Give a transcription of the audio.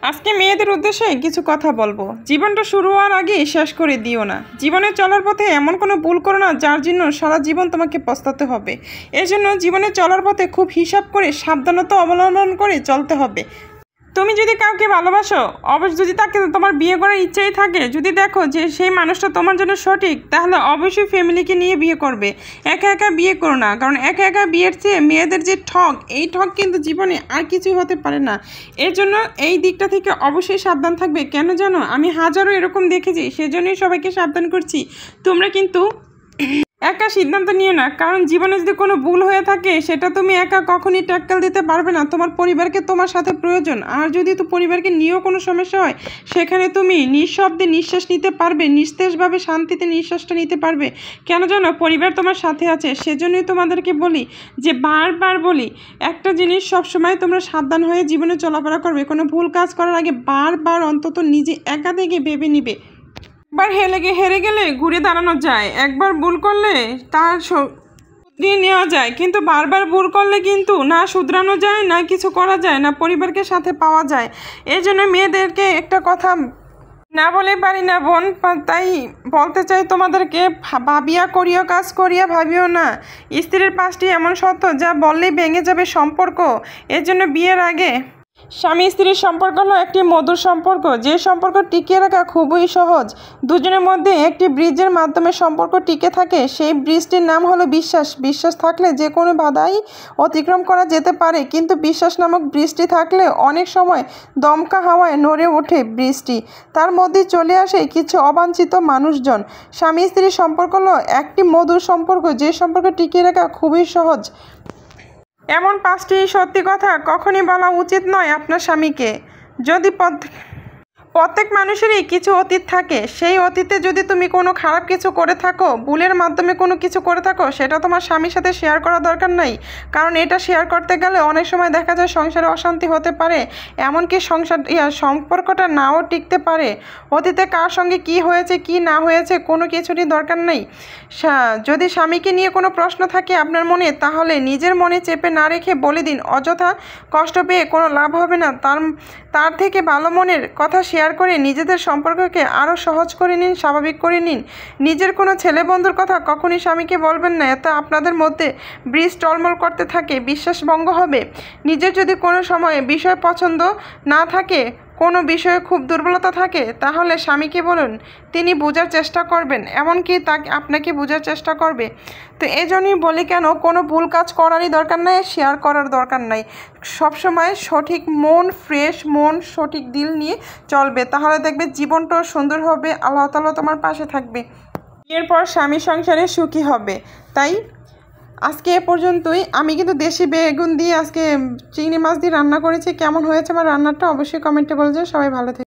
আজকে মেয়েদের উদ্দেশ্যে কিছু কথা বলবো। জীবনটা শুরু হওয়ার আগে শেষ করে দিও না। জীবনে চলার পথে এমন কোনো ভুল করো না যার জন্য সারা জীবন তোমাকে পস্তাতে হবে। এই জন্য জীবনে চলার পথে খুব হিসাব করে সাবধানতা অবলম্বন করে চলতে হবে। তুমি যদি কাউকে ভালোবাসো, অবশ্যই যদি তাকে তোমার বিয়ে করার ইচ্ছাই থাকে, যদি দেখো যে সেই মানুষটা তোমার জন্য সঠিক, তাহলে অবশ্যই ফ্যামিলিকে নিয়ে বিয়ে করবে। একা একা বিয়ে করো না, কারণ একা একা বিয়ের চেয়ে মেয়েদের যে ঠক, এই ঠক কিন্তু জীবনে আর কিছুই হতে পারে না। এর জন্য এই দিকটা থেকে অবশ্যই সাবধান থাকবে। কেন জানো, আমি হাজারো এরকম দেখেছি, সেজন্যই সবাইকে সাবধান করছি। তোমরা কিন্তু একা সিদ্ধান্ত নিও না, কারণ জীবনে যদি কোনো ভুল হয়ে থাকে সেটা তুমি একা কখনই ট্যাক্কেল দিতে পারবে না। তোমার পরিবারকে তোমার সাথে প্রয়োজন। আর যদি তো পরিবারকে নিয়েও কোনো সমস্যা হয়, সেখানে তুমি নিঃশব্দে নিঃশ্বাস নিতে পারবে, নিস্তেজভাবে শান্তিতে নিঃশ্বাসটা নিতে পারবে। কেন জানো, পরিবার তোমার সাথে আছে। সেজন্যই তোমাদেরকে বলি, যে বারবার বলি, একটা জিনিস সবসময় তোমরা সাবধান হয়ে জীবনে চলাফেরা করবে। কোনো ভুল কাজ করার আগে বারবার অন্তত নিজে একা থেকে ভেবে নিবে। একবার হেরে গেলে ঘুরে দাঁড়ানো যায়, একবার ভুল করলে তার শুধরিয়ে নেওয়া যায়, কিন্তু বারবার ভুল করলে কিন্তু না শুধরানো যায়, না কিছু করা যায়, না পরিবারকে সাথে পাওয়া যায়। এই জন্য মেয়েদেরকে একটা কথা না বলে পারি না বোন, তাই বলতে চাই তোমাদেরকে, ভাবিয়া করিও কাজ করিয়া ভাবিও না। স্ত্রীর পাঁচটি এমন সত্য যা বললেই ভেঙে যাবে সম্পর্ক। এর জন্য বিয়ের আগে স্বামী স্ত্রীর সম্পর্ক হলো একটি মধুর সম্পর্ক, যে সম্পর্ক টিকিয়ে রাখা খুবই সহজ। দুজনের মধ্যে একটি ব্রিজের মাধ্যমে সম্পর্ক টিকে থাকে। সেই ব্রিজটির নাম হলো বিশ্বাস। বিশ্বাস থাকলে যে কোনো বাধাই অতিক্রম করা যেতে পারে, কিন্তু বিশ্বাস নামক ব্রিজটি থাকলে অনেক সময় দমকা হাওয়ায় নড়ে ওঠে ব্রিজটি। তার মধ্যে চলে আসে কিছু অবাঞ্ছিত মানুষজন। স্বামী স্ত্রীর সম্পর্ক হলো একটি মধুর সম্পর্ক, যে সম্পর্ক টিকিয়ে রাখা খুবই সহজ। এমন পাঁচটি সত্যি কথা কখনই বলা উচিত নয় আপনার স্বামীকে। যদি প্রত্যেক মানুষেরই কিছু অতীত থাকে, সেই অতীতে যদি তুমি কোনো খারাপ কিছু করে থাকো, ভুলের মাধ্যমে কোনো কিছু করে থাকো, সেটা তোমার স্বামীর সাথে শেয়ার করা দরকার নাই। কারণ এটা শেয়ার করতে গেলে অনেক সময় দেখা যায় সংসারে অশান্তি হতে পারে, এমনকি সম্পর্কটা নাও টিকতে পারে। অতীতে কার সঙ্গে কি হয়েছে কি না হয়েছে কোনো কিছুরই দরকার নেই। যদি স্বামীকে নিয়ে কোনো প্রশ্ন থাকে আপনার মনে, তাহলে নিজের মনে চেপে না রেখে বলে দিন। অযথা কষ্ট পেয়ে কোনো লাভ হবে না। তার থেকে ভালো মনের কথা শেয়ার করে নিজেদের সম্পর্ককে আরও সহজ করে নিন, স্বাভাবিক করে নিন। নিজের কোনো ছেলে বন্ধুর কথা কখনই স্বামীকে বলবেন না, এতে আপনাদের মধ্যে ব্রিজ টলমল করতে থাকে, বিশ্বাস ভঙ্গ হবে। নিজের যদি কোনো সময়ে বিষয় পছন্দ না থাকে, কোনো বিষয়ে খুব দুর্বলতা থাকে, তাহলে স্বামীকে বলুন, তিনি বোঝার চেষ্টা করবেন, এমনকি আপনাকে বোঝার চেষ্টা করবে। তো এই জন্যই বলি, কেন কোনো ভুল কাজ করারই দরকার নাই, শেয়ার করার দরকার নাই। সবসময় সঠিক মন, ফ্রেশ মন, সঠিক দিল নিয়ে চলবে, তাহলে দেখবে জীবনটাও সুন্দর হবে, আল্লাহ তাআলা তোমার পাশে থাকবে, এরপর স্বামী সংসারে সুখী হবে। তাই আজকে এ পর্যন্তই। আমি কিন্তু দেশি বেগুন দিয়ে আজকে চিংড়ি মাছ দিয়ে রান্না করেছি। কেমন হয়েছে আমার রান্নাটা অবশ্যই কমেন্টে বলে যাও। সবাই ভালো থাকে।